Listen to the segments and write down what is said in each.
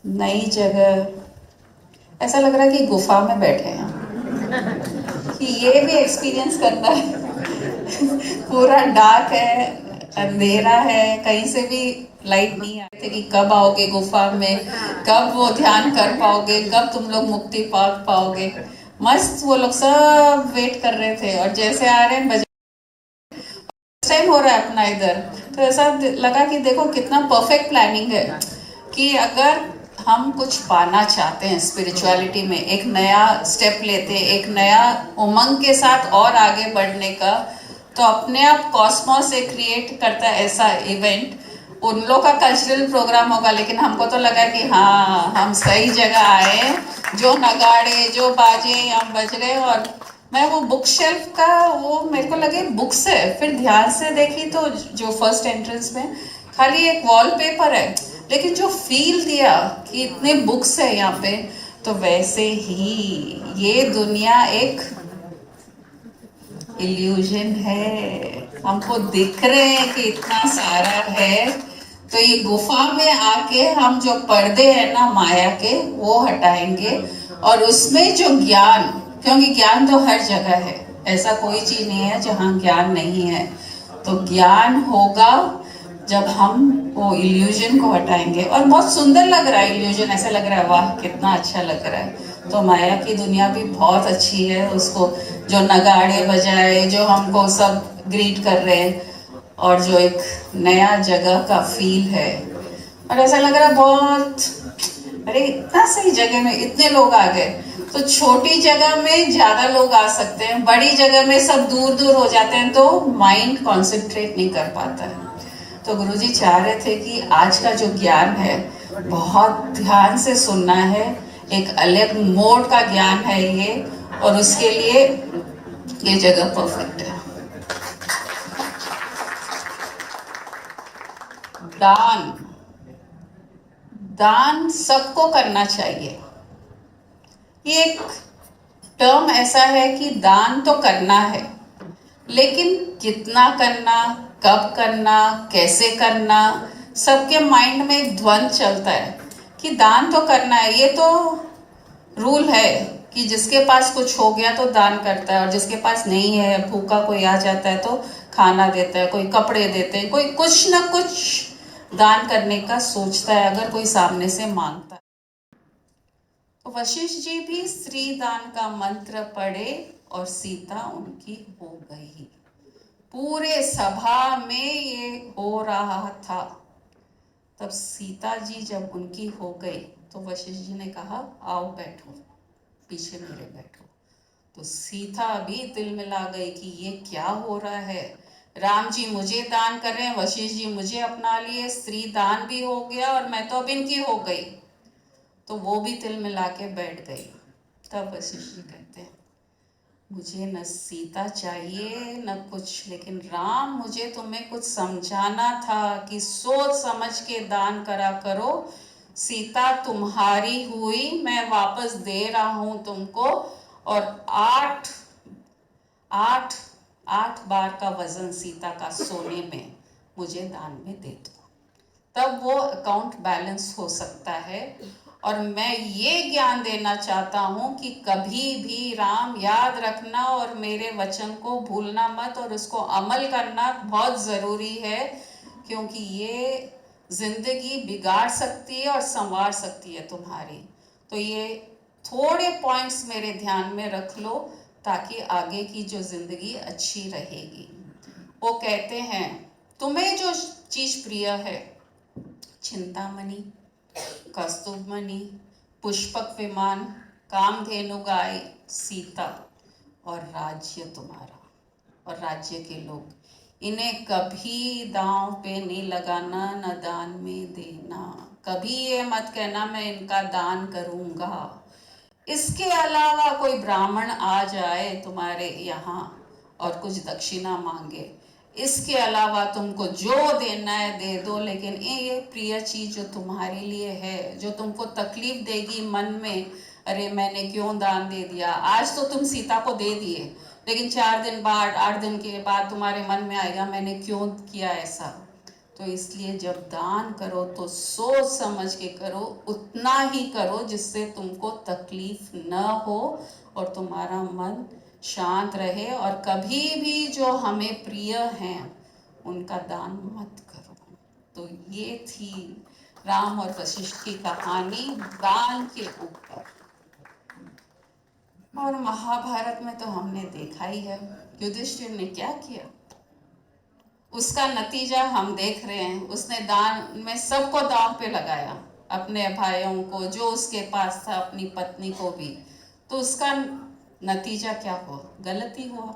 नई जगह, ऐसा लग रहा है कि गुफा में बैठे हैं कि ये भी एक्सपीरियंस करना है। पूरा डार्क है, अंधेरा है, कहीं से भी लाइट नहीं आ रही थी कि कब आओगे गुफा में, कब वो ध्यान कर पाओगे, कब तुम लोग मुक्ति पा पाओगे। मस्त वो लोग सब वेट कर रहे थे और जैसे आ रहे हैं टाइम हो रहा है अपना इधर, तो ऐसा लगा कि देखो कितना परफेक्ट प्लानिंग है कि अगर हम कुछ पाना चाहते हैं स्पिरिचुअलिटी में, एक नया स्टेप लेते हैं, एक नया उमंग के साथ और आगे बढ़ने का, तो अपने आप कॉस्मोस से क्रिएट करता है ऐसा इवेंट। उन लोग का कल्चरल प्रोग्राम होगा, लेकिन हमको तो लगा कि हाँ हम सही जगह आए, जो नगाड़े जो बाजे हम बज रहे। और मैं वो बुक शेल्फ का वो मेरे को लगे बुक्स है, फिर ध्यान से देखी तो जो फर्स्ट एंट्रेंस में खाली एक वॉलपेपर है, लेकिन जो फील दिया कि इतने बुक्स है यहाँ पे, तो वैसे ही ये दुनिया एक इल्यूजन है। हमको दिख रहे हैं कि इतना सारा है, तो ये गुफा में आके हम जो पर्दे हैं ना माया के वो हटाएंगे, और उसमें जो ज्ञान, क्योंकि ज्ञान तो हर जगह है, ऐसा कोई चीज नहीं है जहाँ ज्ञान नहीं है। तो ज्ञान होगा जब हम वो इल्यूजन को हटाएंगे। और बहुत सुंदर लग रहा है इल्यूजन, ऐसा लग रहा है वाह कितना अच्छा लग रहा है। तो माया की दुनिया भी बहुत अच्छी है, उसको जो नगाड़े बजाए, जो हमको सब ग्रीट कर रहे हैं, और जो एक नया जगह का फील है। और ऐसा लग रहा है बहुत, अरे इतना सही जगह में इतने लोग आ गए। तो छोटी जगह में ज्यादा लोग आ सकते हैं, बड़ी जगह में सब दूर दूर हो जाते हैं, तो माइंड कॉन्सेंट्रेट नहीं कर पाता है। तो गुरुजी चाह रहे थे कि आज का जो ज्ञान है बहुत ध्यान से सुनना है, एक अलग मोड का ज्ञान है ये, और उसके लिए ये जगह परफेक्ट है। दान, दान सबको करना चाहिए। ये एक टर्म ऐसा है कि दान तो करना है, लेकिन कितना करना, कब करना, कैसे करना, सबके माइंड में एक द्वंद चलता है कि दान तो करना है। ये तो रूल है कि जिसके पास कुछ हो गया तो दान करता है, और जिसके पास नहीं है, भूखा कोई आ जाता है तो खाना देता है, कोई कपड़े देते हैं, कोई कुछ ना कुछ दान करने का सोचता है अगर कोई सामने से मांगता है। तो वशिष्ठ जी भी स्त्री दान का मंत्र पढ़े और सीता उनकी हो गई। पूरे सभा में ये हो रहा था। तब सीता जी जब उनकी हो गई तो वशिष्ठ जी ने कहा आओ बैठो, पीछे मेरे बैठो। तो सीता भी दिल मिला गई कि ये क्या हो रहा है, राम जी मुझे दान कर रहे हैं, वशिष्ठ जी मुझे अपना लिए, स्त्री दान भी हो गया और मैं तो अब इनकी हो गई। तो वो भी तिल मिला के बैठ गई। तब वशिष्ठ जी कहते हैं मुझे न सीता चाहिए न कुछ, लेकिन राम मुझे तुम्हें कुछ समझाना था कि सोच समझ के दान करा करो। सीता तुम्हारी हुई, मैं वापस दे रहा हूं तुमको, और आठ आठ आठ बार का वजन सीता का सोने में मुझे दान में दे दो, तब वो अकाउंट बैलेंस हो सकता है। और मैं ये ज्ञान देना चाहता हूँ कि कभी भी राम याद रखना और मेरे वचन को भूलना मत, और उसको अमल करना बहुत ज़रूरी है, क्योंकि ये ज़िंदगी बिगाड़ सकती है और संवार सकती है तुम्हारी। तो ये थोड़े पॉइंट्स मेरे ध्यान में रख लो ताकि आगे की जो ज़िंदगी अच्छी रहेगी। वो कहते हैं तुम्हें जो चीज़ प्रिय है, चिंतामणि, कस्तूरमणि, पुष्पक विमान, कामधेनु गाय, सीता, और राज्य तुम्हारा और राज्य के लोग, इन्हें कभी दांव पे नहीं लगाना, न दान में देना। कभी ये मत कहना मैं इनका दान करूंगा। इसके अलावा कोई ब्राह्मण आ जाए तुम्हारे यहाँ और कुछ दक्षिणा मांगे, इसके अलावा तुमको जो देना है दे दो, लेकिन ये प्रिय चीज जो तुम्हारे लिए है, जो तुमको तकलीफ देगी मन में, अरे मैंने क्यों दान दे दिया, आज तो तुम सीता को दे दिए, लेकिन 4 दिन बाद 8 दिन के बाद तुम्हारे मन में आएगा मैंने क्यों किया ऐसा। तो इसलिए जब दान करो तो सोच समझ के करो, उतना ही करो जिससे तुमको तकलीफ न हो और तुम्हारा मन शांत रहे। और कभी भी जो हमें प्रिय हैं उनका दान मत करो। तो ये थी राम और वशिष्ठ की कहानी दान के ऊपर। और महाभारत में तो हमने देखा ही है युधिष्ठिर ने क्या किया, उसका नतीजा हम देख रहे हैं। उसने दान में सबको दांव पे लगाया, अपने भाइयों को, जो उसके पास था, अपनी पत्नी को भी। तो उसका नतीजा क्या हुआ? गलती हुआ।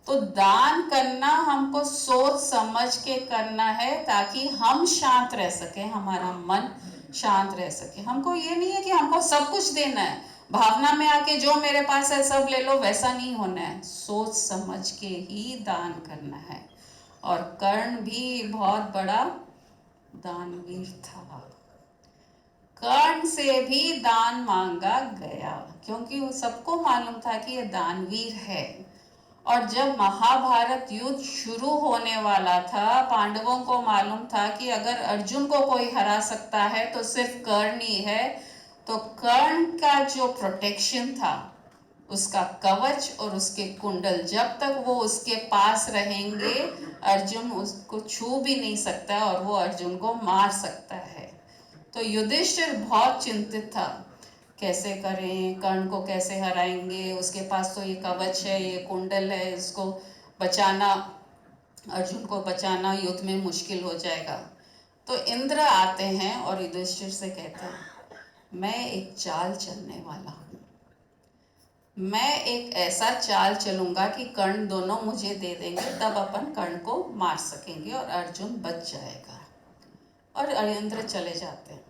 तो दान करना हमको सोच समझ के करना है ताकि हम शांत रह सके, हमारा मन शांत रह सके। हमको ये नहीं है कि हमको सब कुछ देना है, भावना में आके जो मेरे पास है सब ले लो, वैसा नहीं होना है। सोच समझ के ही दान करना है। और कर्ण भी बहुत बड़ा दानवीर था। कर्ण से भी दान मांगा गया क्योंकि वो सबको मालूम था कि ये दानवीर है। और जब महाभारत युद्ध शुरू होने वाला था, पांडवों को मालूम था कि अगर अर्जुन को कोई हरा सकता है तो सिर्फ कर्ण ही है। तो कर्ण का जो प्रोटेक्शन था, उसका कवच और उसके कुंडल, जब तक वो उसके पास रहेंगे अर्जुन उसको छू भी नहीं सकता और वो अर्जुन को मार सकता है। तो युधिष्ठिर बहुत चिंतित था, कैसे करें, कर्ण को कैसे हराएंगे, उसके पास तो ये कवच है, ये कुंडल है, इसको बचाना, अर्जुन को बचाना युद्ध में मुश्किल हो जाएगा। तो इंद्र आते हैं और युधिष्ठिर से कहते हैं, मैं एक चाल चलने वाला हूँ, मैं एक ऐसा चाल चलूंगा कि कर्ण दोनों मुझे दे देंगे, तब अपन कर्ण को मार सकेंगे और अर्जुन बच जाएगा। और इंद्र चले जाते हैं।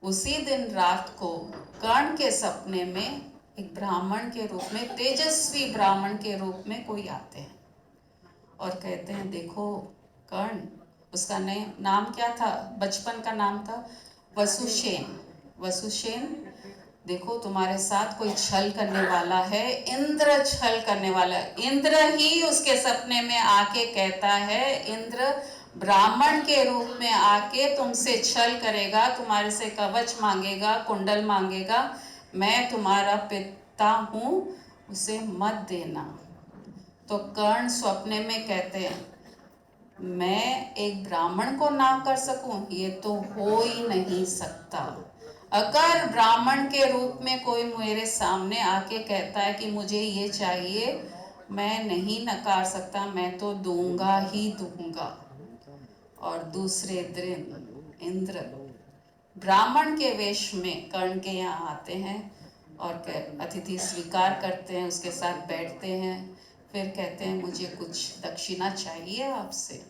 उसी दिन रात को कर्ण के सपने में एक ब्राह्मण के रूप में, तेजस्वी ब्राह्मण के रूप में कोई आते हैं और कहते हैं, देखो कर्ण, उसका नाम क्या था, बचपन का नाम था वसुसेन। वसुसेन, देखो तुम्हारे साथ कोई छल करने वाला है, इंद्र छल करने वाला है। इंद्र ही उसके सपने में आके कहता है, इंद्र ब्राह्मण के रूप में आके तुमसे छल करेगा, तुम्हारे से कवच मांगेगा, कुंडल मांगेगा, मैं तुम्हारा पिता हूँ, उसे मत देना। तो कर्ण स्वप्ने में कहते हैं, मैं एक ब्राह्मण को ना कर सकूं, ये तो हो ही नहीं सकता। अगर ब्राह्मण के रूप में कोई मेरे सामने आके कहता है कि मुझे ये चाहिए, मैं नहीं नकार सकता, मैं तो दूंगा ही दूंगा। और दूसरे दिन इंद्र ब्राह्मण के वेश में कर्ण के यहाँ आते हैं और अतिथि स्वीकार करते हैं, उसके साथ बैठते हैं। फिर कहते हैं, मुझे कुछ दक्षिणा चाहिए आपसे।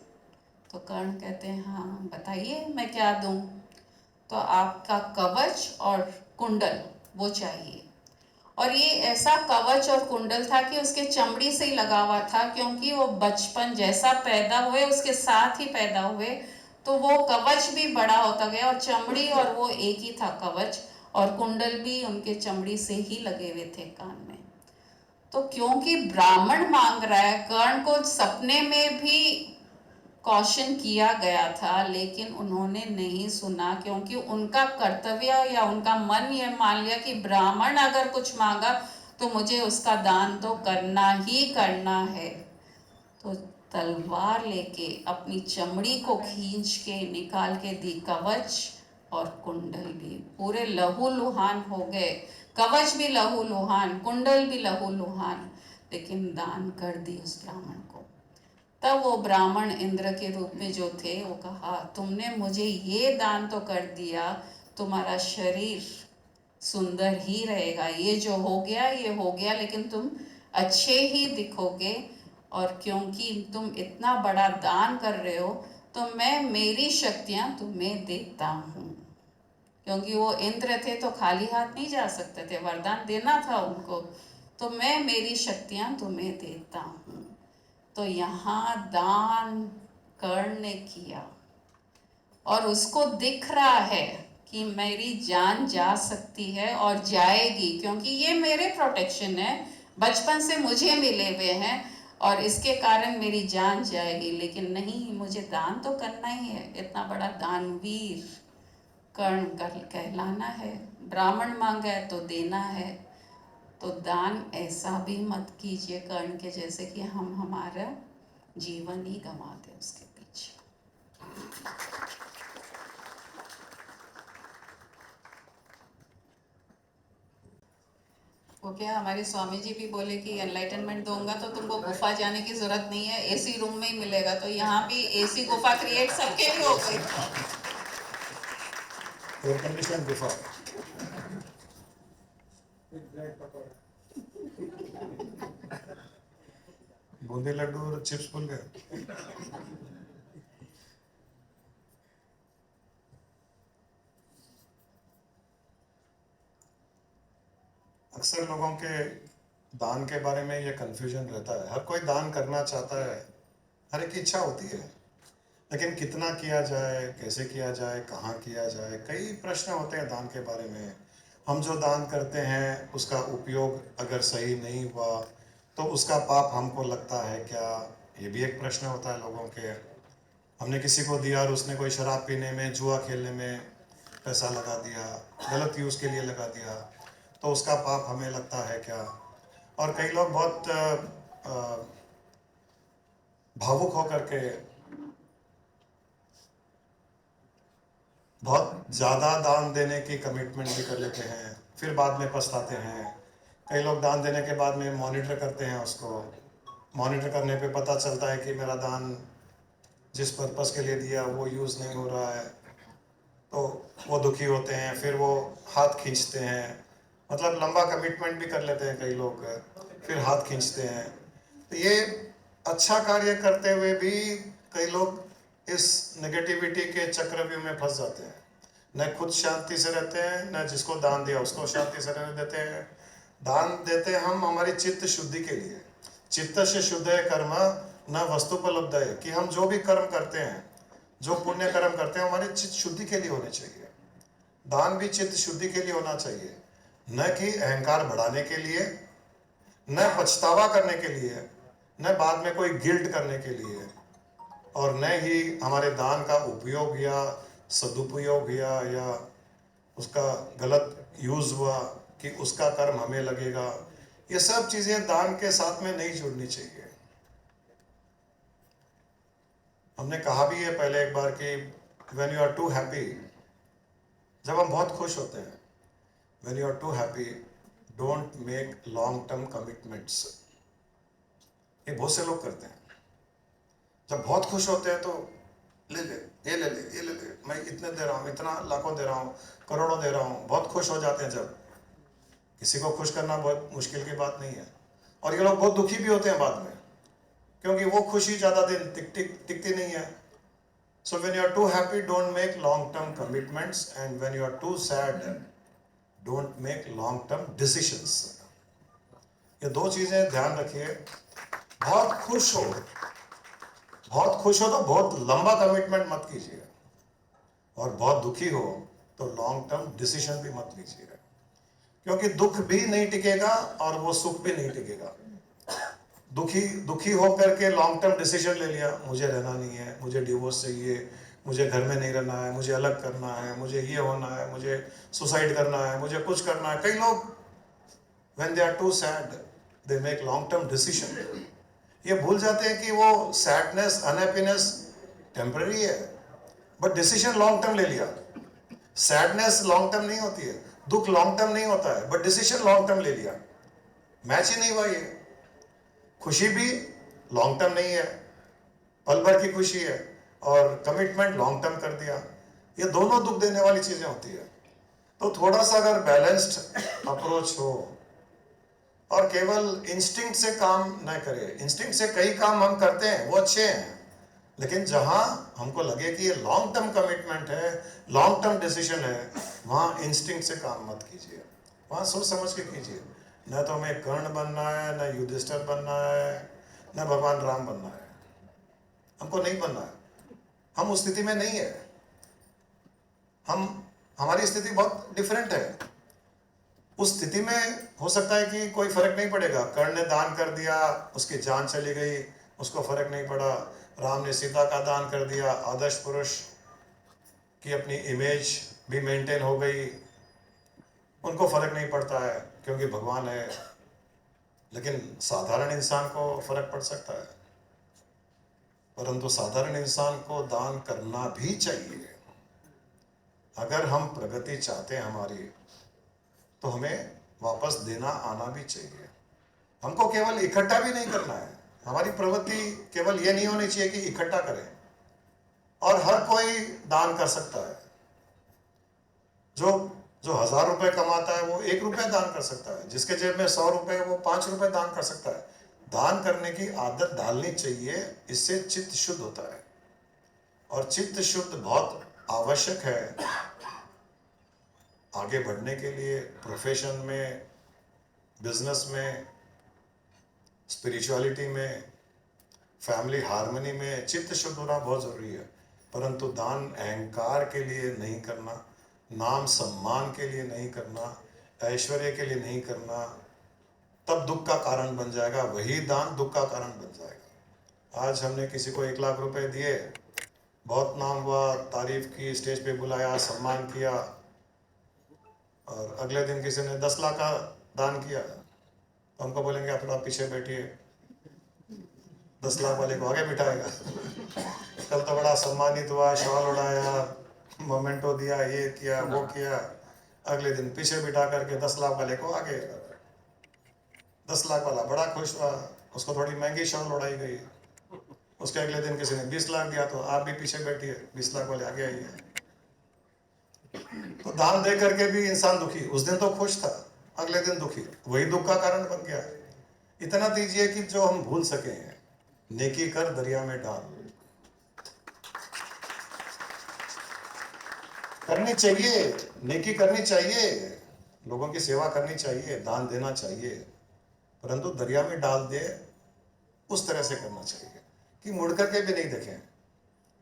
तो कर्ण कहते हैं, हाँ बताइए मैं क्या दूं। तो आपका कवच और कुंडल वो चाहिए। और ये ऐसा कवच और कुंडल था कि उसके चमड़ी से ही लगा हुआ था, क्योंकि वो बचपन जैसा पैदा हुए उसके साथ ही पैदा हुए, तो वो कवच भी बड़ा होता गया और चमड़ी और वो एक ही था कवच, और कुंडल भी उनके चमड़ी से ही लगे हुए थे कान में। तो क्योंकि ब्राह्मण मांग रहा है, कर्ण को सपने में भी कौशन किया गया था, लेकिन उन्होंने नहीं सुना, क्योंकि उनका कर्तव्य या उनका मन ये मान लिया कि ब्राह्मण अगर कुछ मांगा तो मुझे उसका दान तो करना ही करना है। तो तलवार लेके अपनी चमड़ी को खींच के निकाल के दी, कवच और कुंडल भी पूरे लहू लुहान हो गए, कवच भी लहू लुहान, कुंडल भी लहू लुहान, लेकिन दान कर दी उस ब्राह्मण को। तब वो ब्राह्मण इंद्र के रूप में जो थे, वो कहा, तुमने मुझे ये दान तो कर दिया, तुम्हारा शरीर सुंदर ही रहेगा, ये जो हो गया ये हो गया, लेकिन तुम अच्छे ही दिखोगे। और क्योंकि तुम इतना बड़ा दान कर रहे हो, तो मैं मेरी शक्तियाँ तुम्हें देता हूँ। क्योंकि वो इंद्र थे तो खाली हाथ नहीं जा सकते थे, वरदान देना था उनको। तो मैं मेरी शक्तियाँ तुम्हें देता हूँ। तो यहाँ दान कर्ण ने किया और उसको दिख रहा है कि मेरी जान जा सकती है और जाएगी, क्योंकि ये मेरे प्रोटेक्शन है, बचपन से मुझे मिले हुए हैं। और इसके कारण मेरी जान जाएगी, लेकिन नहीं, मुझे दान तो करना ही है। इतना बड़ा दानवीर कर्ण कहलाना है। ब्राह्मण मांगा है तो देना है। तो दान ऐसा भी मत कीजिए कर्ण के जैसे कि हम हमारा जीवन ही गंवा दें उसके पीछे। वो क्या, हमारे स्वामी जी भी बोले कि एनलाइटनमेंट दूंगा तो तुमको गुफा जाने की जरूरत नहीं है, एसी रूम में ही मिलेगा। तो यहाँ भी एसी गुफा क्रिएट सबके लिए हो गई। एयर कंडीशन गुफा। बूंदी लड्डू और चिप्स भूल गए। अक्सर लोगों के दान के बारे में ये कंफ्यूजन रहता है। हर कोई दान करना चाहता है, हर एक की इच्छा होती है, लेकिन कितना किया जाए, कैसे किया जाए, कहाँ किया जाए, कई प्रश्न होते हैं दान के बारे में। हम जो दान करते हैं उसका उपयोग अगर सही नहीं हुआ तो उसका पाप हमको लगता है क्या, ये भी एक प्रश्न होता है लोगों के। हमने किसी को दिया और उसने कोई शराब पीने में, जुआ खेलने में पैसा लगा दिया, गलत यूज़ के लिए लगा दिया, तो उसका पाप हमें लगता है क्या। और कई लोग बहुत भावुक होकर के बहुत ज़्यादा दान देने की कमिटमेंट भी कर लेते हैं, फिर बाद में पछताते हैं। कई लोग दान देने के बाद में मॉनिटर करते हैं उसको। मॉनिटर करने पे पता चलता है कि मेरा दान जिस पर्पस के लिए दिया वो यूज़ नहीं हो रहा है, तो वो दुखी होते हैं, फिर वो हाथ खींचते हैं। मतलब लंबा कमिटमेंट भी कर लेते हैं कई लोग, फिर हाथ खींचते हैं। तो ये अच्छा कार्य करते हुए भी कई लोग इस नेगेटिविटी के चक्रव्यूह में फंस जाते हैं। न खुद शांति से रहते हैं, न जिसको दान दिया उसको शांति से रहने देते हैं। दान देते हम हमारी चित्त शुद्धि के लिए। चित्त से शुद्ध है कर्म न वस्तुपलब्ध है, कि हम जो भी कर्म करते हैं, जो पुण्य कर्म करते हैं, हमारी चित्त शुद्धि के लिए होने चाहिए। दान भी चित्त शुद्धि के लिए होना चाहिए, न कि अहंकार बढ़ाने के लिए, न पछतावा करने के लिए, न बाद में कोई गिल्ट करने के लिए, और न ही हमारे दान का उपयोग या सदुपयोग या उसका गलत यूज़ हुआ कि उसका कर्म हमें लगेगा। ये सब चीज़ें दान के साथ में नहीं जुड़नी चाहिए। हमने कहा भी है पहले एक बार कि when you are too happy, जब हम बहुत खुश होते हैं, when you are too happy don't make long term commitments. ये बहुत से लोग करते हैं। जब बहुत खुश होते हैं तो ले ले, ये ले ले, ये ले ले, मैं इतने दे रहा हूँ, इतना लाखों दे रहा हूँ, करोड़ों दे रहा हूँ। बहुत खुश हो जाते हैं। जब किसी को खुश करना बहुत मुश्किल की बात नहीं है। और ये लोग बहुत दुखी भी होते हैं बाद में, क्योंकि वो खुशी ज़्यादा दिन टिकती नहीं है। So when you are too happy don't make long term commitments, and when you are too sad don't make long term decisions. ये दो चीज़ें ध्यान रखिए। बहुत खुश हो, बहुत खुश हो तो बहुत लंबा कमिटमेंट मत कीजिए, और बहुत दुखी हो तो लॉन्ग टर्म डिसीजन भी मत लीजिए, क्योंकि दुख भी नहीं टिकेगा और वो सुख भी नहीं टिकेगा। दुखी दुखी होकर के लॉन्ग टर्म डिसीजन ले लिया, मुझे रहना नहीं है, मुझे डिवोर्स चाहिए, मुझे घर में नहीं रहना है, मुझे अलग करना है, मुझे ये होना है, मुझे सुसाइड करना है, मुझे कुछ करना है। कई लोग when they are too sad they make long term decision. ये भूल जाते हैं कि वो सैडनेस, अनहैप्पीनेस टेम्पररी है, बट डिसीजन लॉन्ग टर्म ले लिया। सैडनेस लॉन्ग टर्म नहीं होती है, दुख लॉन्ग टर्म नहीं होता है, बट डिसीजन लॉन्ग टर्म ले लिया। मैच ही नहीं हुआ ये। खुशी भी लॉन्ग टर्म नहीं है, पल भर की खुशी है, और कमिटमेंट लॉन्ग टर्म कर दिया। ये दोनों दुख देने वाली चीजें होती है। तो थोड़ा सा अगर बैलेंस्ड अप्रोच हो और केवल इंस्टिंक्ट से काम न करें। इंस्टिंक्ट से कई काम हम करते हैं, वो अच्छे हैं, लेकिन जहां हमको लगे कि ये लॉन्ग टर्म कमिटमेंट है, लॉन्ग टर्म डिसीजन है, वहां इंस्टिंक्ट से काम मत कीजिए, वहां सोच समझ के कीजिए। न तो हमें कर्ण बनना है, न युधिष्ठिर बनना है, न भगवान राम बनना है। हमको नहीं बनना है, हम उस स्थिति में नहीं है। हम हमारी स्थिति बहुत डिफरेंट है। उस स्थिति में हो सकता है कि कोई फर्क नहीं पड़ेगा। कर्ण ने दान कर दिया, उसकी जान चली गई, उसको फर्क नहीं पड़ा। राम ने सीता का दान कर दिया, आदर्श पुरुष की अपनी इमेज भी मेंटेन हो गई, उनको फर्क नहीं पड़ता है क्योंकि भगवान है। लेकिन साधारण इंसान को फर्क पड़ सकता है, परंतु साधारण इंसान को दान करना भी चाहिए। अगर हम प्रगति चाहते हैं हमारी, तो हमें वापस देना आना भी चाहिए। हमको केवल इकट्ठा भी नहीं करना है। हमारी प्रवृत्ति केवल ये नहीं होनी चाहिए कि इकट्ठा करें, और हर कोई दान कर सकता है। जो जो 1000 रुपए कमाता है वो 1 रुपया दान कर सकता है, जिसके जेब में 100 रुपए वो 5 रुपए दान कर सकता है। दान करने की आदत डालनी चाहिए, इससे चित्त शुद्ध होता है, और चित्त शुद्ध बहुत आवश्यक है आगे बढ़ने के लिए। प्रोफेशन में, बिजनेस में, स्पिरिचुअलिटी में, फैमिली हार्मनी में चित्त शुद्ध होना बहुत ज़रूरी है। परंतु दान अहंकार के लिए नहीं करना, नाम सम्मान के लिए नहीं करना, ऐश्वर्य के लिए नहीं करना, तब दुख का कारण बन जाएगा। वही दान दुख का कारण बन जाएगा। आज हमने किसी को 1 लाख रुपए दिए, बहुत नाम हुआ, तारीफ की, स्टेज पे बुलाया, सम्मान किया, और अगले दिन किसी ने 10 लाख का दान किया, तो हमको बोलेंगे आप थोड़ा पीछे बैठिए, 10 लाख वाले को आगे बिठाएगा। कल तो बड़ा सम्मानित हुआ, शॉल उड़ाया, मोमेंटो दिया, ये किया, वो किया, अगले दिन पीछे बिठा करके 10 लाख वाले को आगे। 10 लाख वाला बड़ा खुश हुआ, उसको थोड़ी महंगी शॉल उड़ाई गई। उसके अगले दिन किसी ने 20 लाख दिया, तो आप भी पीछे बैठिए, 20 लाख वाले आगे आइए। तो दान दे करके भी इंसान दुखी, उस दिन तो खुश था, अगले दिन दुखी, वही दुख का कारण बन गया। इतना दीजिए कि जो हम भूल सके। नेकी कर दरिया में डाल, करनी चाहिए, नेकी करनी चाहिए, लोगों की सेवा करनी चाहिए, दान देना चाहिए, परंतु दरिया में डाल दे उस तरह से करना चाहिए कि मुड़ करके भी नहीं देखें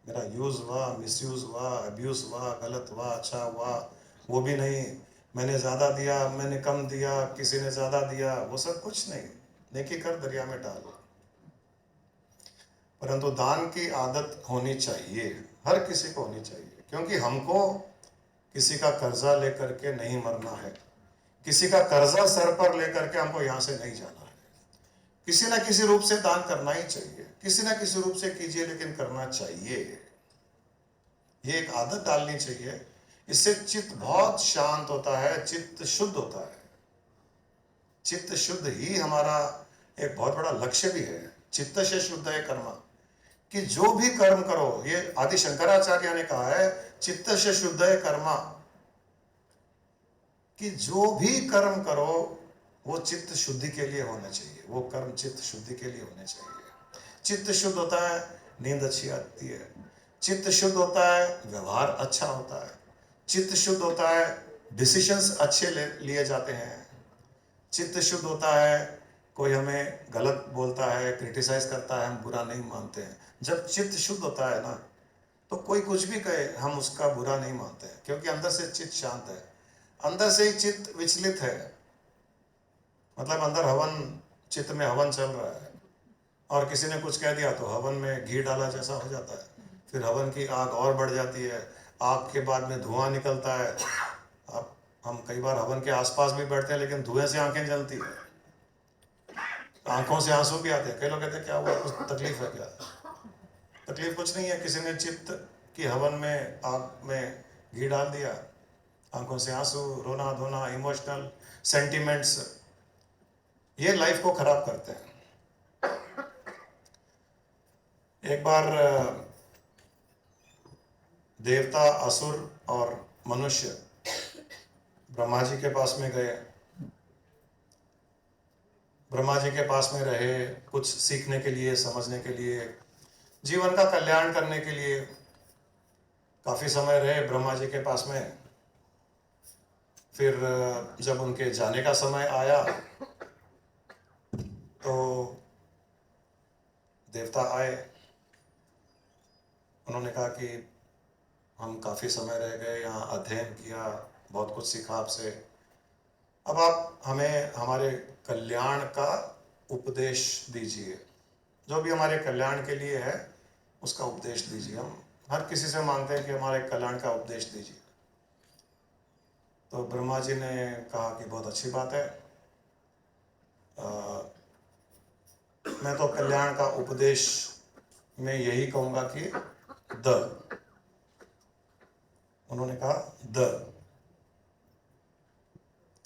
मेरा यूज़ हुआ, मिसयूज़ हुआ, अब्यूज़ हुआ, गलत हुआ, अच्छा हुआ, वो भी नहीं। मैंने ज़्यादा दिया, मैंने कम दिया, किसी ने ज़्यादा दिया, वो सब कुछ नहीं। नेकी कर दरिया में डाल। परंतु दान की आदत होनी चाहिए, हर किसी को होनी चाहिए, क्योंकि हमको किसी का कर्जा लेकर के नहीं मरना है, किसी का कर्जा सर पर लेकर के हमको यहाँ से नहीं जाना है। किसी ना किसी रूप से दान करना ही चाहिए, किसी ना किसी रूप से कीजिए, लेकिन करना चाहिए। ये एक आदत डालनी चाहिए, इससे चित्त बहुत शांत होता है, चित्त शुद्ध होता है। चित्त शुद्ध ही हमारा एक बहुत बड़ा लक्ष्य भी है। चित्त से शुद्ध है कर्म, कि जो भी कर्म करो, ये आदि शंकराचार्य ने कहा है, चित्त से शुद्ध है कर्म, कि जो भी कर्म करो वो चित्त शुद्धि के लिए होना चाहिए, वो कर्म चित्त शुद्धि के लिए होने चाहिए। चित्त शुद्ध होता है, नींद अच्छी आती है। चित्त शुद्ध होता है, व्यवहार अच्छा होता है। चित्त शुद्ध होता है, डिसीजंस अच्छे लिए जाते हैं। चित्त शुद्ध होता है, कोई हमें गलत बोलता है, क्रिटिसाइज करता है, हम बुरा नहीं मानते हैं। जब चित्त शुद्ध होता है ना, तो कोई कुछ भी कहे हम उसका बुरा नहीं मानते हैं, क्योंकि अंदर से चित्त शांत है, अंदर से ही चित्त विचलित है। मतलब अंदर हवन, चित्त में हवन चल रहा है, और किसी ने कुछ कह दिया तो हवन में घी डाला जैसा हो जाता है, फिर हवन की आग और बढ़ जाती है, आग के बाद में धुआं निकलता है। अब हम कई बार हवन के आसपास भी बैठते हैं, लेकिन धुएं से आंखें जलती है, आंखों से आंसू भी आते हैं। कई लोग कहते हैं क्या हुआ, कुछ तकलीफ है क्या? तकलीफ कुछ नहीं है, किसी ने चित्त की हवन में, आग में घी डाल दिया, आंखों से आंसू, रोना धोना, इमोशनल सेंटिमेंट्स, ये लाइफ को खराब करते हैं। एक बार देवता, असुर और मनुष्य ब्रह्मा जी के पास में गए। ब्रह्मा जी के पास में रहे, कुछ सीखने के लिए, समझने के लिए, जीवन का कल्याण करने के लिए काफ़ी समय रहे ब्रह्मा जी के पास में। फिर जब उनके जाने का समय आया, तो देवता आए, उन्होंने कहा कि हम काफ़ी समय रह गए यहाँ, अध्ययन किया, बहुत कुछ सीखा आपसे, अब आप हमें हमारे कल्याण का उपदेश दीजिए, जो भी हमारे कल्याण के लिए है उसका उपदेश दीजिए। हम हर किसी से मांगते हैं कि हमारे कल्याण का उपदेश दीजिए। तो ब्रह्मा जी ने कहा कि बहुत अच्छी बात है, मैं तो कल्याण का उपदेश में यही कहूंगा कि उन्होंने कहा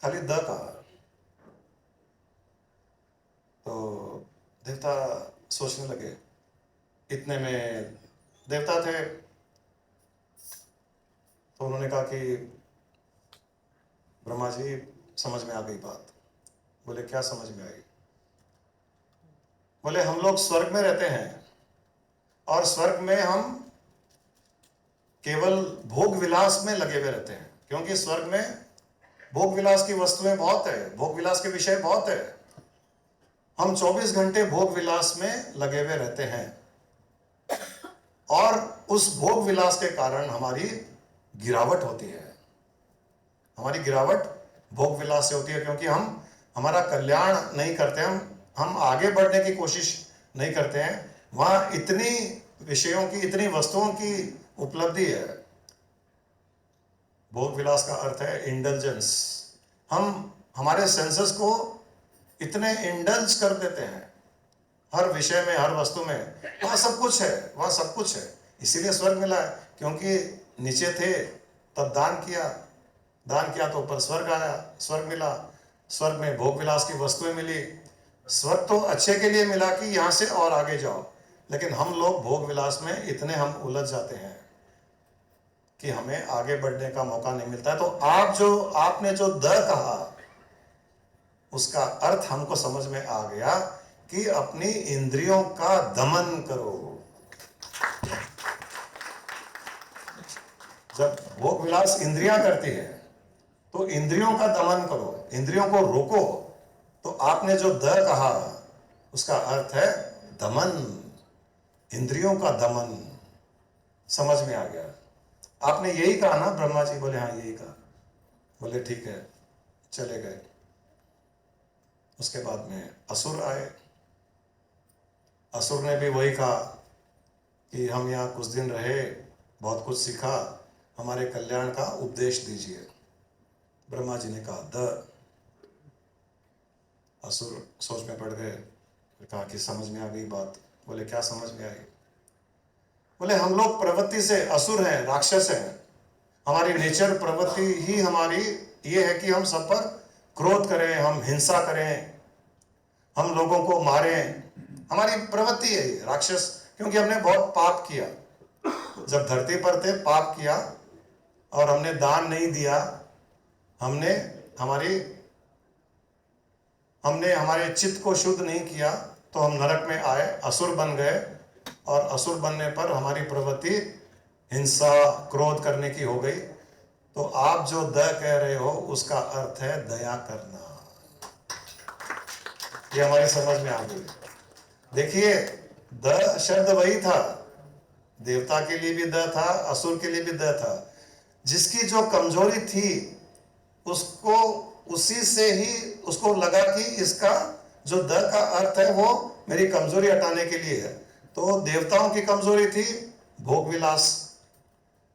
खाली कहा। तो देवता सोचने लगे। इतने में देवता थे, तो उन्होंने कहा कि ब्रह्मा जी समझ में आ गई बात। बोले क्या समझ में आई? बोले हम लोग स्वर्ग में रहते हैं और स्वर्ग में हम केवल भोग विलास में लगे हुए रहते हैं, क्योंकि स्वर्ग में भोग विलास की वस्तुएं बहुत है, भोग विलास के विषय बहुत है। हम 24 घंटे भोग विलास में लगे हुए रहते हैं और उस भोग विलास के कारण हमारी गिरावट होती है। हमारी गिरावट भोग विलास से होती है, क्योंकि हम हमारा कल्याण नहीं करते, हम आगे बढ़ने की कोशिश नहीं करते हैं। वहां इतनी विषयों की, इतनी वस्तुओं की उपलब्धि है। भोग विलास का अर्थ है इंडल्जेंस। हम हमारे सेंसेस को इतने इंडल्ज कर देते हैं हर विषय में, हर वस्तु में। वहां सब कुछ है, वहां सब कुछ है। इसीलिए स्वर्ग मिला है, क्योंकि नीचे थे तब दान किया तो ऊपर स्वर्ग आया, स्वर्ग मिला। स्वर्ग में भोग विलास की वस्तुएं मिली। स्वर्ग तो अच्छे के लिए मिला कि यहां से और आगे जाओ, लेकिन हम लोग भोग विलास में इतने हम उलझ जाते हैं कि हमें आगे बढ़ने का मौका नहीं मिलता है। तो आपने जो कहा, उसका अर्थ हमको समझ में आ गया कि अपनी इंद्रियों का दमन करो। जब भोग विलास इंद्रियां करती है तो इंद्रियों का दमन करो, इंद्रियों को रोको। तो आपने जो कहा, उसका अर्थ है दमन, इंद्रियों का दमन। समझ में आ गया? आपने यही कहा ना? ब्रह्मा जी बोले हाँ यही कहा। बोले ठीक है, चले गए। उसके बाद में असुर आए। असुर ने भी वही कहा कि हम यहाँ कुछ दिन रहे, बहुत कुछ सीखा, हमारे कल्याण का उपदेश दीजिए। ब्रह्मा जी ने कहा असुर सोच में पड़ गए, कहा कि समझ में आ गई बात। बोले क्या समझ में आई? बोले हम लोग प्रवृत्ति से असुर हैं, राक्षस हैं। हमारी नेचर, प्रवृत्ति ही हमारी ये है कि हम सब पर क्रोध करें, हम हिंसा करें, हम लोगों को मारें। हमारी प्रवृत्ति है ये राक्षस, क्योंकि हमने बहुत पाप किया। जब धरती पर थे पाप किया और हमने दान नहीं दिया, हमने हमारे चित्त को शुद्ध नहीं किया, तो हम नरक में आए, असुर बन गए। और असुर बनने पर हमारी प्रवृत्ति हिंसा, क्रोध करने की हो गई। तो आप जो कह रहे हो, उसका अर्थ है दया करना। ये हमारी समझ में आ गई। देखिए, शब्द वही था, देवता के लिए भी था, असुर के लिए भी था। जिसकी जो कमजोरी थी, उसको उसी से ही उसको लगा कि इसका जो का अर्थ है वो मेरी कमजोरी हटाने के लिए है। तो देवताओं की कमजोरी थी भोग विलास,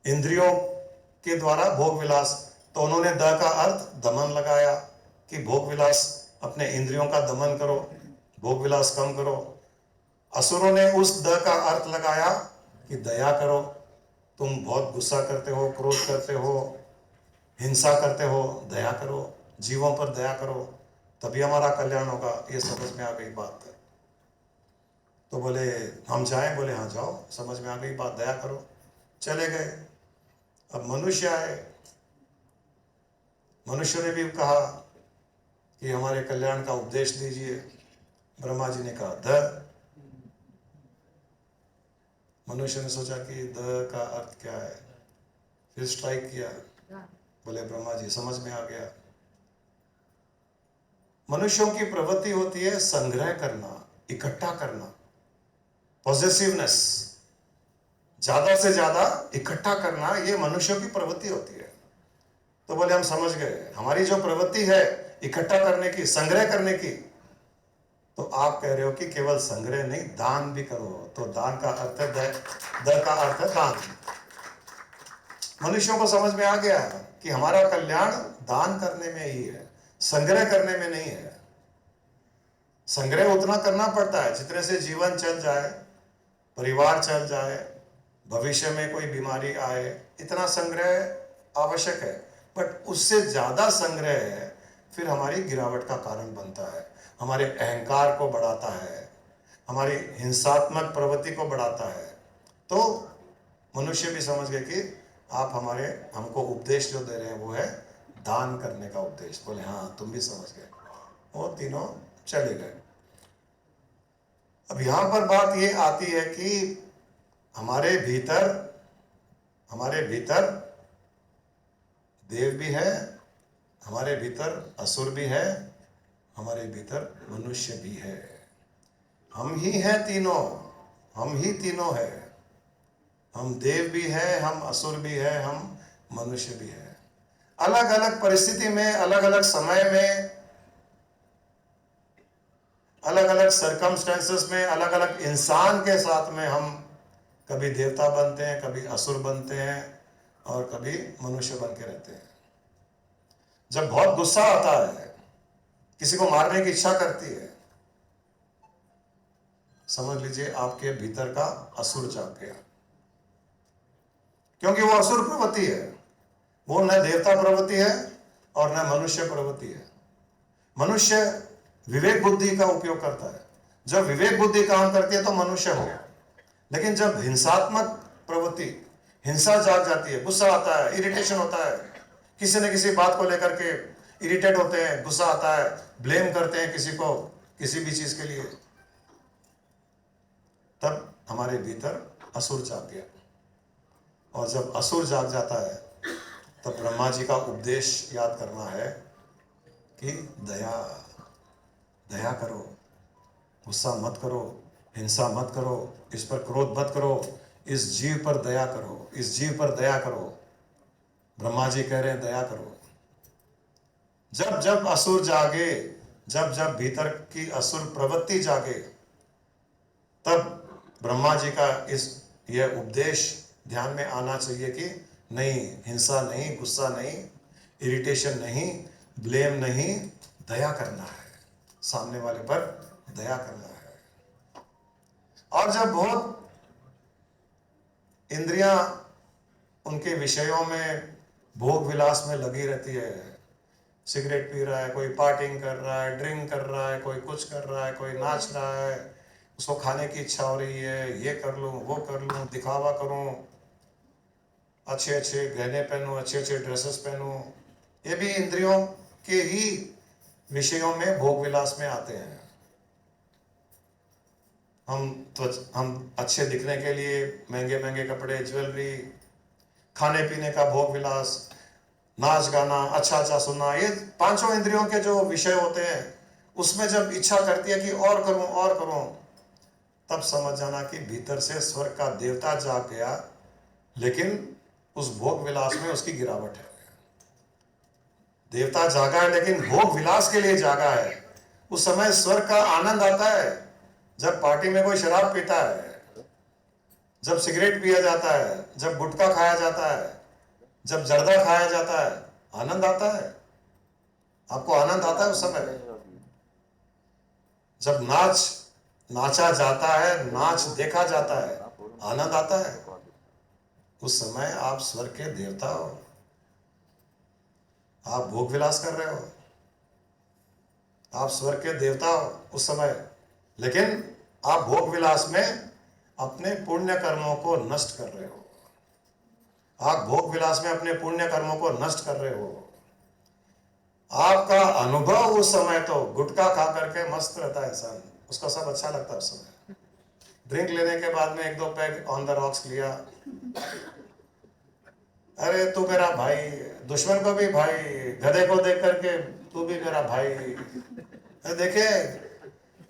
इंद्रियों के द्वारा भोग विलास। तो उन्होंने का अर्थ दमन लगाया कि भोग विलास, अपने इंद्रियों का दमन करो, भोग विलास कम करो। असुरों ने उस का अर्थ लगाया कि दया करो, तुम बहुत गुस्सा करते हो, क्रोध करते हो, हिंसा करते हो, दया करो, जीवों पर दया करो, तभी हमारा कल्याण होगा। ये समझ में आ गई बात है। तो बोले हम जाएं? बोले हाँ जाओ, समझ में आ गई बात, दया करो। चले गए। अब मनुष्य आए। मनुष्य ने भी कहा कि हमारे कल्याण का उपदेश दीजिए। ब्रह्मा जी ने कहा मनुष्य ने सोचा कि का अर्थ क्या है, फिर स्ट्राइक किया। बोले ब्रह्मा जी समझ में आ गया। मनुष्यों की प्रवृत्ति होती है संग्रह करना, इकट्ठा करना, पॉसेसिवनेस, ज्यादा से ज्यादा इकट्ठा करना, ये मनुष्यों की प्रवृत्ति होती है। तो बोले हम समझ गए, हमारी जो प्रवृत्ति है इकट्ठा करने की, संग्रह करने की, तो आप कह रहे हो कि केवल संग्रह नहीं, दान भी करो। तो दान का अर्थ है द का अर्थ है दान। मनुष्यों को समझ में आ गया कि हमारा कल्याण दान करने में ही है, संग्रह करने में नहीं है। संग्रह उतना करना पड़ता है जितने से जीवन चल जाए, परिवार चल जाए, भविष्य में कोई बीमारी आए, इतना संग्रह आवश्यक है। बट उससे ज्यादा संग्रह है फिर हमारी गिरावट का कारण बनता है, हमारे अहंकार को बढ़ाता है, हमारी हिंसात्मक प्रवृत्ति को बढ़ाता है। तो मनुष्य भी समझ गए कि आप हमको उपदेश जो दे रहे हैं वो है दान करने का उपदेश। बोले हाँ तुम भी समझ गए। वो तीनों चले गए। अब यहां पर बात ये आती है कि हमारे भीतर देव भी है, हमारे भीतर असुर भी है, हमारे भीतर मनुष्य भी है। हम ही हैं तीनों, हम ही तीनों है। हम देव भी है, हम असुर भी है, हम मनुष्य भी है। अलग अलग परिस्थिति में, अलग अलग समय में, अलग अलग सर्कमस्टेंसेस में, अलग अलग इंसान के साथ में हम कभी देवता बनते हैं, कभी असुर बनते हैं और कभी मनुष्य बन के रहते हैं। जब बहुत गुस्सा आता है, किसी को मारने की इच्छा करती है, समझ लीजिए आपके भीतर का असुर जाग गया। क्योंकि वो असुर प्रवृत्ति है, वो न देवता प्रवृत्ति है और न मनुष्य प्रवृत्ति है। मनुष्य विवेक बुद्धि का उपयोग करता है। जब विवेक बुद्धि काम करती है तो मनुष्य हो। लेकिन जब हिंसात्मक प्रवृत्ति, हिंसा जाग जाती है, गुस्सा आता है, इरिटेशन होता है, किसी न किसी बात को लेकर के इरिटेट होते हैं, गुस्सा आता है, ब्लेम करते हैं किसी को किसी भी चीज के लिए, तब हमारे भीतर असुर जाग गया। और जब असुर जाग जाता है तब ब्रह्मा जी का उपदेश याद करना है कि दया करो, गुस्सा मत करो, हिंसा मत करो, इस पर क्रोध मत करो, इस जीव पर दया करो, इस जीव पर दया करो। ब्रह्मा जी कह रहे हैं दया करो। जब जब असुर जागे, जब जब भीतर की असुर प्रवृत्ति जागे, तब ब्रह्मा जी का यह उपदेश ध्यान में आना चाहिए कि नहीं, हिंसा नहीं, गुस्सा नहीं, इरिटेशन नहीं, ब्लेम नहीं, दया करना है, सामने वाले पर दया करना है। और जब बहुत इंद्रियां उनके विषयों में, भोग विलास में लगी रहती है, सिगरेट पी रहा है, कोई पार्टिंग कर रहा है, ड्रिंक कर रहा है, कोई कुछ कर रहा है, कोई नाच रहा है, उसको खाने की इच्छा हो रही है, ये कर लूं, वो कर लूं, दिखावा करूं, अच्छे अच्छे गहने पहनूं, अच्छे अच्छे ड्रेसेस पहनूं, ये भी इंद्रियों के ही विषयों में, भोग विलास में आते हैं। हम अच्छे दिखने के लिए महंगे महंगे कपड़े, ज्वेलरी, खाने पीने का भोग विलास, नाच गाना, अच्छा अच्छा सुनना, ये पांचों इंद्रियों के जो विषय होते हैं, उसमें जब इच्छा करती है कि और करूं, तब समझ जाना कि भीतर से स्वर्ग का देवता जाग गया, लेकिन उस भोग विलास में उसकी गिरावट है। देवता जागा है लेकिन भोग विलास के लिए जागा है। उस समय स्वर्ग का आनंद आता है जब पार्टी में कोई शराब पीता है, जब सिगरेट पिया जाता है, जब गुटखा खाया जाता है, जब जर्दा खाया जाता है, आनंद आता है। आपको आनंद आता है उस समय जब नाचा जाता है, नाच देखा जाता है, आनंद आता है। उस समय आप स्वर्ग के देवता हो, आप भोग विलास कर रहे हो, आप स्वर्ग के देवता हो उस समय। लेकिन आप भोग विलास में अपने पुण्य कर्मों को नष्ट कर रहे हो। आप भोग विलास में अपने पुण्य कर्मों को नष्ट कर रहे हो। आपका अनुभव उस समय तो गुटखा खा करके मस्त रहता है इंसान, उसको सब अच्छा लगता है उस समय। ड्रिंक लेने के बाद में एक दो पैग ऑन द रॉक्स लिया, अरे तू मेरा भाई, दुश्मन को भी भाई, गधे को देख करके तू भी मेरा भाई। देखिए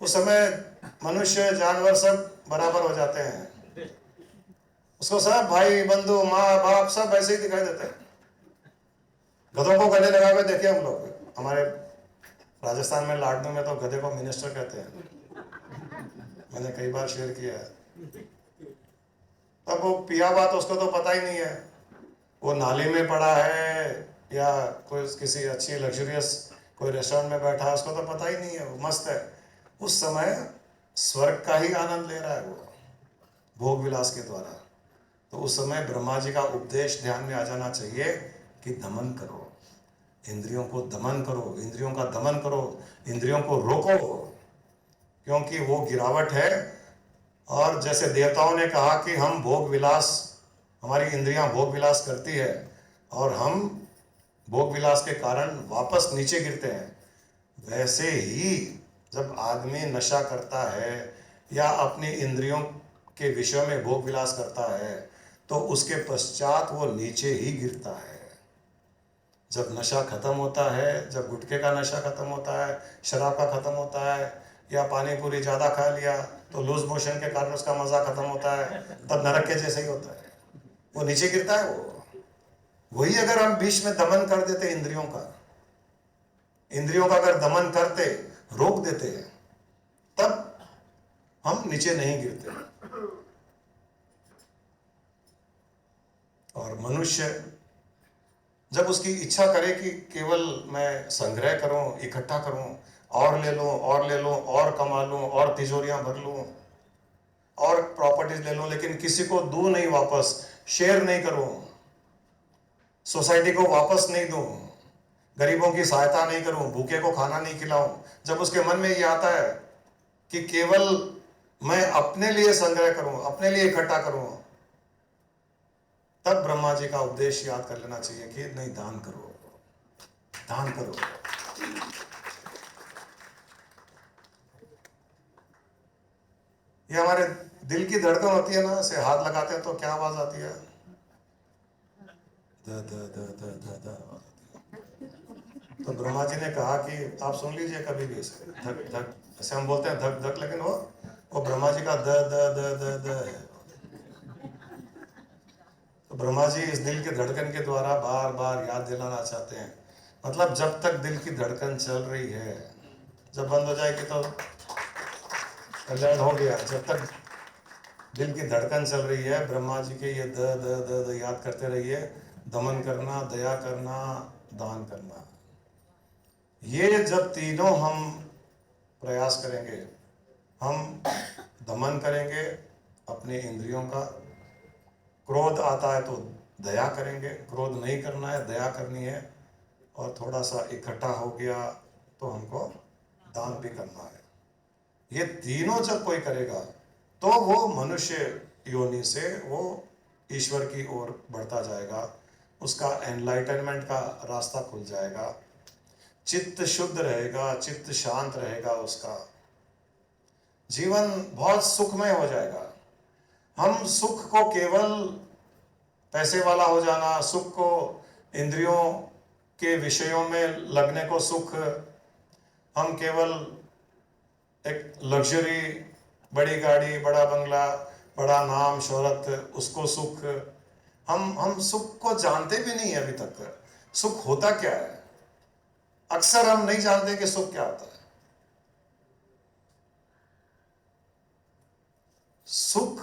उस समय मनुष्य जानवर सब बराबर हो जाते हैं, उसको सब भाई बंधु माँ बाप सब ऐसे ही दिखाई देते हैं। गधों को गले लगा के देखिए हम लोग, हमारे राजस्थान में लाडनू में तो गधे को मिनिस्टर कहते हैं, मैंने कई बार शेयर किया है। तब वो पिया हुआ तो उसको तो पता ही नहीं है, वो नाली में पड़ा है या कोई किसी अच्छी लग्जरियस कोई रेस्टोरेंट में बैठा है, उसको तो पता ही नहीं है, वो मस्त है। उस समय स्वर्ग का ही आनंद ले रहा है वो, भोग विलास के द्वारा। तो उस समय ब्रह्मा जी का उपदेश ध्यान में आ जाना चाहिए कि दमन करो, इंद्रियों को दमन करो, इंद्रियों का दमन करो, इंद्रियों को रोको, क्योंकि वो गिरावट है। और जैसे देवताओं ने कहा कि हम भोग विलास, हमारी इंद्रियां भोग विलास करती है और हम भोग विलास के कारण वापस नीचे गिरते हैं, वैसे ही जब आदमी नशा करता है या अपनी इंद्रियों के विषय में भोग विलास करता है तो उसके पश्चात वो नीचे ही गिरता है। जब नशा खत्म होता है, जब गुटखे का नशा खत्म होता है, शराब का खत्म होता है, या पानी पूरी ज़्यादा खा लिया तो लूज मोशन के कारण उसका मज़ा खत्म होता है, तब नरक के जैसे ही होता है, वो नीचे गिरता है। वही अगर हम बीच में दमन कर देते इंद्रियों का अगर दमन करते, रोक देते, तब हम नीचे नहीं गिरते। और मनुष्य जब उसकी इच्छा करे कि केवल मैं संग्रह करूं, इकट्ठा करूं, और ले लूं और ले लूं और कमा लूं और तिजोरियां भर लूं और प्रॉपर्टीज ले लूं, लेकिन किसी को दूं नहीं वापस, शेयर नहीं करूं, सोसाइटी को वापस नहीं दूं, गरीबों की सहायता नहीं करूं, भूखे को खाना नहीं खिलाऊं, जब उसके मन में ये आता है कि केवल मैं अपने लिए संग्रह करूं, अपने लिए इकट्ठा करूं, तब ब्रह्मा जी का उपदेश याद कर लेना चाहिए कि नहीं, दान करो, दान करो। ये हमारे दिल की धड़कन होती है ना, से हाथ लगाते हैं तो क्या आवाज आती है? The the the the the the. तो ब्रह्मा जी ने कहा कि आप सुन लीजिए कभी भी इसे, धक धक, ऐसे हम बोलते हैं धक धक, लेकिन वो ब्रह्मा जी का the the the the the है। तो ब्रह्मा जी इस दिल की धड़कन के द्वारा बार बार याद दिलाना चाहते हैं। मतलब जब तक दिल की धड़कन चल रही है, जब बंद हो जाएगी तो कल्याण हो गया। जब तक दिल की धड़कन चल रही है, ब्रह्मा जी के ये द द द द याद करते रहिए। दमन करना, दया करना, दान करना, ये जब तीनों हम प्रयास करेंगे, हम दमन करेंगे अपने इंद्रियों का, क्रोध आता है तो दया करेंगे, क्रोध नहीं करना है, दया करनी है, और थोड़ा सा इकट्ठा हो गया तो हमको दान भी करना है। ये तीनों जब कोई करेगा तो वो मनुष्य योनि से वो ईश्वर की ओर बढ़ता जाएगा, उसका एनलाइटनमेंट का रास्ता खुल जाएगा, चित्त शुद्ध रहेगा, चित्त शांत रहेगा, उसका जीवन बहुत सुखमय हो जाएगा। हम सुख को केवल पैसे वाला हो जाना, सुख को इंद्रियों के विषयों में लगने को सुख, हम केवल एक लग्जरी, बड़ी गाड़ी, बड़ा बंगला, बड़ा नाम शोहरत, उसको सुख, हम सुख को जानते भी नहीं है अभी तक। सुख होता क्या है अक्सर हम नहीं जानते कि सुख क्या होता है। सुख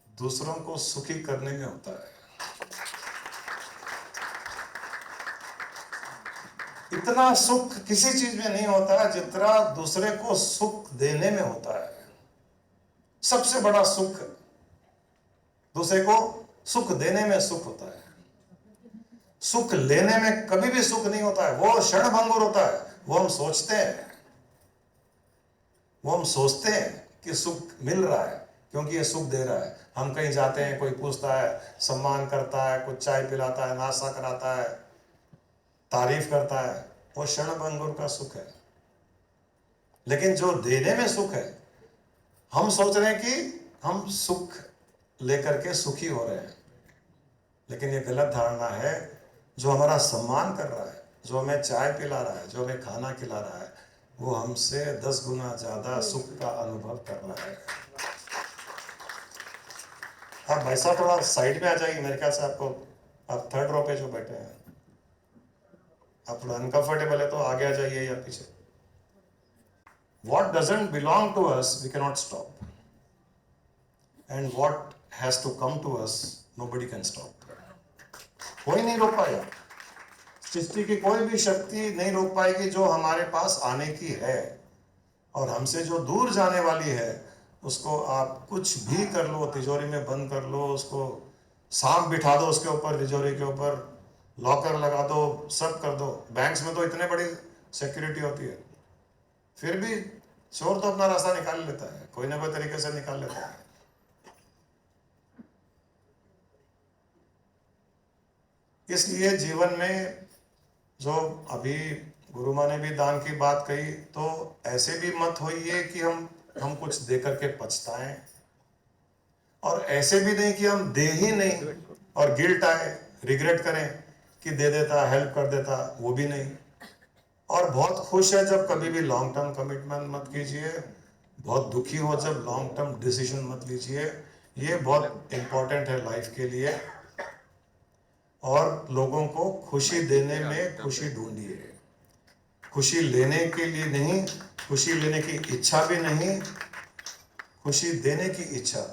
दूसरों को सुखी करने में होता है। इतना सुख किसी चीज में नहीं होता है जितना दूसरे को सुख देने में होता है। सबसे बड़ा सुख दूसरे को सुख देने में सुख होता है। सुख लेने में कभी भी सुख नहीं होता है, वो क्षण भंगुर होता है। वो हम सोचते हैं कि सुख मिल रहा है क्योंकि ये सुख दे रहा है। हम कहीं जाते हैं, कोई पूछता है, सम्मान करता है, कुछ चाय पिलाता है, नाश्ता कराता है, तारीफ करता है, वो क्षण भंगुर का सुख है। लेकिन जो देने में सुख है, हम सोच रहे हैं कि हम सुख लेकर के सुखी हो रहे हैं, लेकिन ये गलत धारणा है। जो हमारा सम्मान कर रहा है, जो हमें चाय पिला रहा है, जो हमें खाना खिला रहा है, वो हमसे 10 गुना ज्यादा सुख का अनुभव कर रहा है। आप भाई साहब थोड़ा साइड में आ जाइए, मेरे ख्याल से आपको, आप 3rd रो पे जो बैठे हैं, आप थोड़ा अनकंफर्टेबल है तो आगे आ जाइए या पीछे। What doesn't belong to us, we cannot stop. And what has to come to us, nobody can stop. कोई नहीं रोक पाएगा, सृष्टि की कोई भी शक्ति नहीं रोक पाएगी जो हमारे पास आने की है। और हमसे जो दूर जाने वाली है उसको आप कुछ भी कर लो, तिजोरी में बंद कर लो, उसको सांप बिठा दो उसके ऊपर, तिजोरी के ऊपर लॉकर लगा दो, सब कर दो। बैंक्स में तो इतने बड़ी सिक्योरिटी होती है, फिर भी चोर तो अपना रास्ता निकाल लेता है, कोई ना कोई तरीके से निकाल लेता है। इसलिए जीवन में जो अभी गुरु माँ ने भी दान की बात कही, तो ऐसे भी मत होइए कि हम कुछ दे करके पछताएं, और ऐसे भी नहीं कि हम दे ही नहीं और गिल्ट आए, रिग्रेट करें कि दे देता, हेल्प कर देता, वो भी नहीं। और बहुत खुश है जब कभी भी लॉन्ग टर्म कमिटमेंट मत कीजिए, बहुत दुखी हो जब लॉन्ग टर्म डिसीजन मत लीजिए। ये बहुत इंपॉर्टेंट है लाइफ के लिए। और लोगों को खुशी देने में खुशी ढूंढिए, खुशी लेने के लिए नहीं, खुशी लेने की इच्छा भी नहीं, खुशी देने की इच्छा।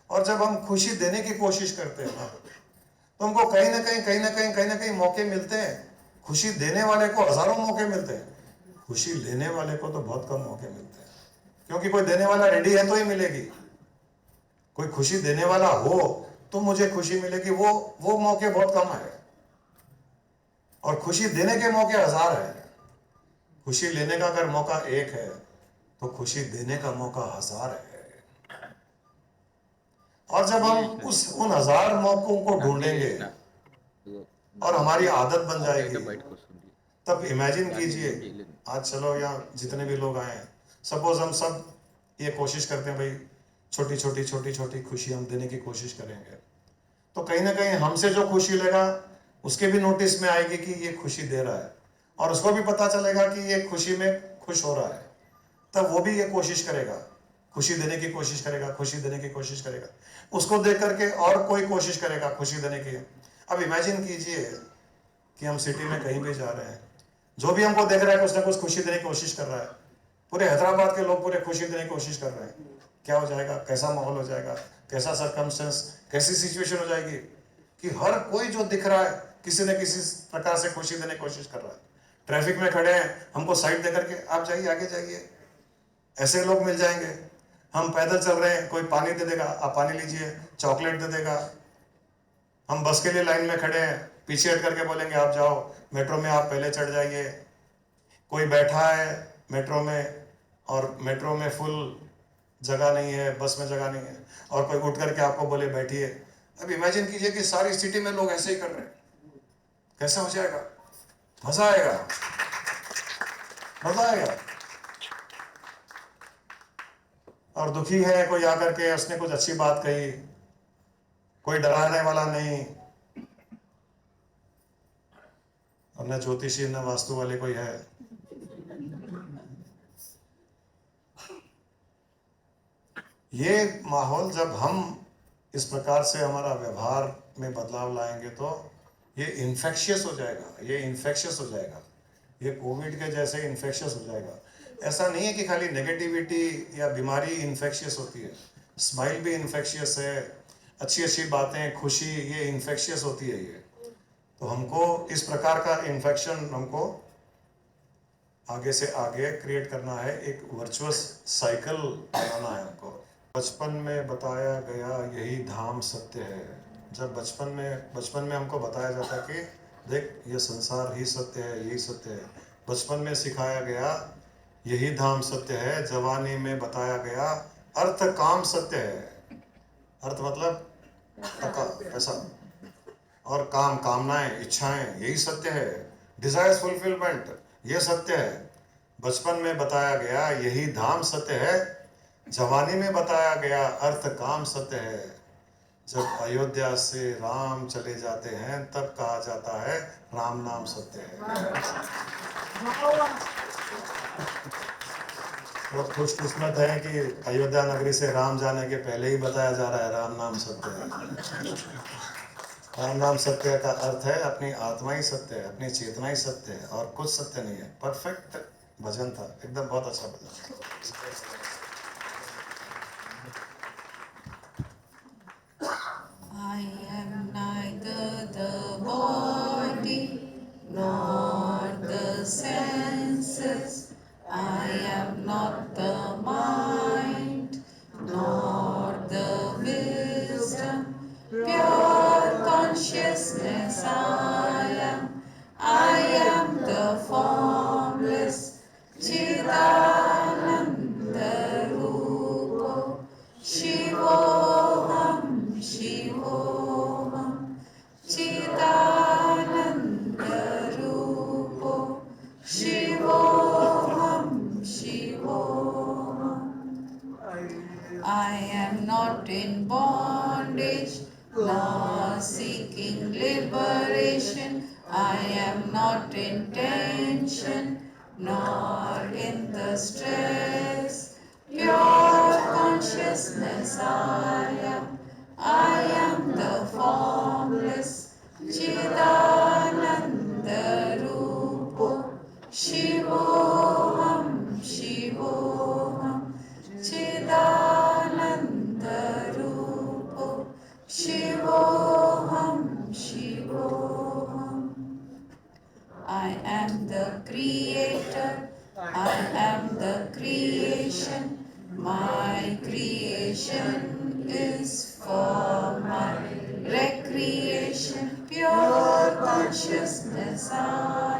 और जब हम खुशी देने की कोशिश करते हैं ना, तो हमको कहीं ना कहीं मौके मिलते हैं। खुशी देने वाले को हजारों मौके मिलते हैं, खुशी लेने वाले को तो बहुत कम मौके मिलते हैं, क्योंकि कोई देने वाला रेडी है तो ही मिलेगी। कोई खुशी देने वाला हो तो मुझे खुशी मिलेगी, वो मौके बहुत कम है। और खुशी देने के मौके हजार है। खुशी लेने का अगर मौका एक है तो खुशी देने का मौका हजार है। और जब हम उन हजार मौकों को ढूंढेंगे और हमारी आदत बन जाएगी, तब इमेजिन कीजिए, आज चलो यहाँ जितने भी लोग आए हैं, सपोज हम सब ये कोशिश करते हैं भाई छोटी छोटी खुशी हम देने की कोशिश करेंगे, तो कहीं ना कहीं हमसे जो खुशी लेगा उसके भी नोटिस में आएगी कि ये खुशी दे रहा है, और उसको भी पता चलेगा कि ये खुशी में खुश हो रहा है। तब वो भी ये कोशिश करेगा, खुशी देने की कोशिश करेगा, खुशी देने की कोशिश करेगा। उसको देख करके और कोई कोशिश करेगा खुशी देने की। अब इमेजिन कीजिए कि हम सिटी में कहीं भी जा रहे हैं, जो भी हमको देख रहा है कुछ ना कुछ खुशी देने की कोशिश कर रहा है। पूरे हैदराबाद के लोग पूरे खुशी देने की कोशिश कर रहे हैं। क्या हो जाएगा, कैसा माहौल हो जाएगा, कैसा सर्कमस्टेंस, कैसी सिचुएशन हो जाएगी कि हर कोई जो दिख रहा है किसी न किसी प्रकार से खुशी देने की कोशिश कर रहा है। ट्रैफिक में खड़े हैं, हमको साइड दे करके आप जाइए, आगे जाइए, ऐसे लोग मिल जाएंगे। हम पैदल चल रहे हैं, कोई पानी दे देगा, आप पानी लीजिए, चॉकलेट दे देगा। हम बस के लिए लाइन में खड़े हैं, पीछे हट करके बोलेंगे आप जाओ, मेट्रो में आप पहले चढ़ जाइए। कोई बैठा है मेट्रो में और मेट्रो में फुल जगह नहीं है, बस में जगह नहीं है, और कोई उठ करके आपको बोले बैठिए। अब इमेजिन कीजिए कि सारी सिटी में लोग ऐसे ही कर रहे हैं, कैसा हो जाएगा? मजा आएगा, मजा आएगा। और दुखी है कोई आकर के, उसने कुछ अच्छी बात कही, कोई डराने वाला नहीं, और न ज्योतिषी न वास्तु वाले कोई है। ये माहौल जब हम इस प्रकार से हमारा व्यवहार में बदलाव लाएंगे तो ये इन्फेक्शियस हो जाएगा, ये इन्फेक्शियस हो जाएगा, ये कोविड के जैसे इन्फेक्शियस हो जाएगा। ऐसा नहीं है कि खाली नेगेटिविटी या बीमारी इन्फेक्शियस होती है, स्माइल भी इन्फेक्शियस है, अच्छी अच्छी बातें, खुशी, ये इन्फेक्शियस होती है। ये तो हमको इस प्रकार का इन्फेक्शन हमको आगे से आगे क्रिएट करना है, एक वर्चुअस साइकिल बनाना है हमको। बचपन में बताया गया यही धाम सत्य है। जब बचपन में हमको बताया जाता कि देख ये संसार ही सत्य है, यही सत्य है, बचपन में सिखाया गया यही धाम सत्य है। जवानी में बताया गया अर्थ काम सत्य है। अर्थ मतलब टका, पैसा, और काम, कामनाएं, इच्छाएं, यही सत्य है। डिजायर्स फुलफिलमेंट, ये सत्य है। बचपन में बताया गया यही धाम सत्य है, जवानी में बताया गया अर्थ काम सत्य है। जब अयोध्या से राम चले जाते हैं तब कहा जाता है राम नाम सत्य है। बहुत खुशकिस्मत है कि अयोध्या नगरी से राम जाने के पहले ही बताया जा रहा है राम नाम सत्य है। राम नाम सत्य का अर्थ है अपनी आत्मा ही सत्य है, अपनी चेतना ही सत्य है और कुछ सत्य नहीं है। परफेक्ट भजन था, एकदम बहुत अच्छा भजन। I am neither the body nor the senses. I am not the mind nor the wisdom. Pure consciousness I am. I am the formless Chidananda Rupa. Shivoham, Shivoham, Chidananda Rupo. Shivoham, Shivoham. I am not in bondage, nor seeking liberation. I am not in tension, nor in the stress. Pure consciousness I am. I am the formless Chidananda Rupo. Shivoham, Shivoham, Chidananda Rupo. Shivoham, Shivoham. I am the creator, I am the creation. My creation is for my recreation. Pure consciousness I